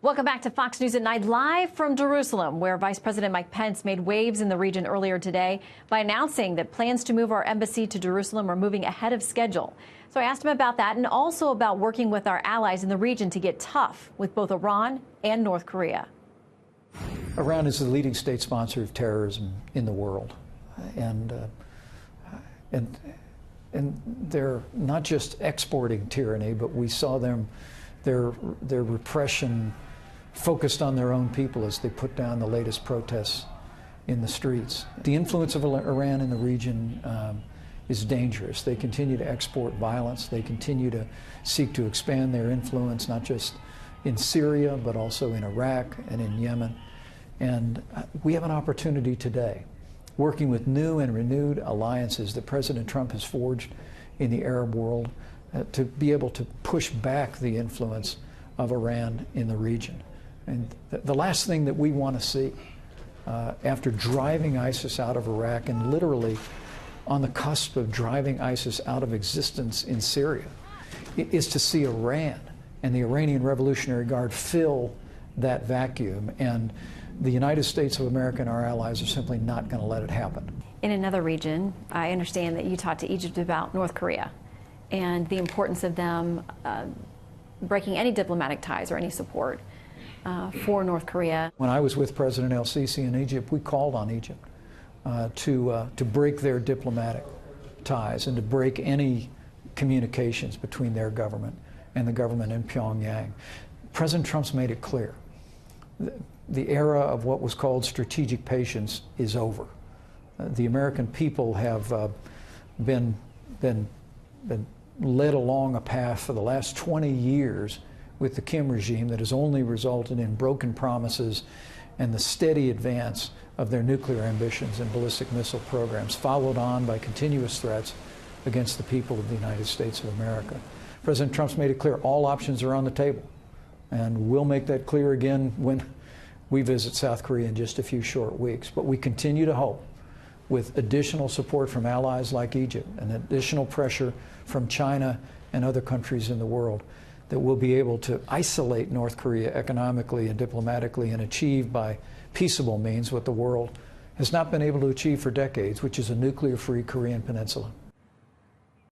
Welcome back to Fox News at Night, live from Jerusalem, where Vice President Mike Pence made waves in the region earlier today by announcing that plans to move our embassy to Jerusalem are moving ahead of schedule. So I asked him about that and also about working with our allies in the region to get tough with both Iran and North Korea. Iran is the leading state sponsor of terrorism in the world. And they're not just exporting tyranny, but we saw their repression focused on their own people as they put down the latest protests in the streets. The influence of Iran in the region is dangerous. They continue to export violence. They continue to seek to expand their influence, not just in Syria, but also in Iraq and in Yemen. And we have an opportunity today, working with new and renewed alliances that President Trump has forged in the Arab world, to be able to push back the influence of Iran in the region. And the last thing that we want to see after driving ISIS out of Iraq and literally on the cusp of driving ISIS out of existence in Syria is to see Iran and the Iranian Revolutionary Guard fill that vacuum. And the United States of America and our allies are simply not going to let it happen. In another region, I understand that you talked to Egypt about North Korea and the importance of them breaking any diplomatic ties or any support for North Korea. When I was with President el-Sisi in Egypt, we called on Egypt to break their diplomatic ties and to break any communications between their government and the government in Pyongyang. President Trump's made it clear. The era of what was called strategic patience is over. The American people have been led along a path for the last 20 years with the Kim regime that has only resulted in broken promises and the steady advance of their nuclear ambitions and ballistic missile programs, followed on by continuous threats against the people of the United States of America. President Trump's made it clear all options are on the table, and we'll make that clear again when we visit South Korea in just a few short weeks. But we continue to hope, with additional support from allies like Egypt and additional pressure from China and other countries in the world, that we'll be able to isolate North Korea economically and diplomatically and achieve by peaceable means what the world has not been able to achieve for decades, which is a nuclear-free Korean peninsula.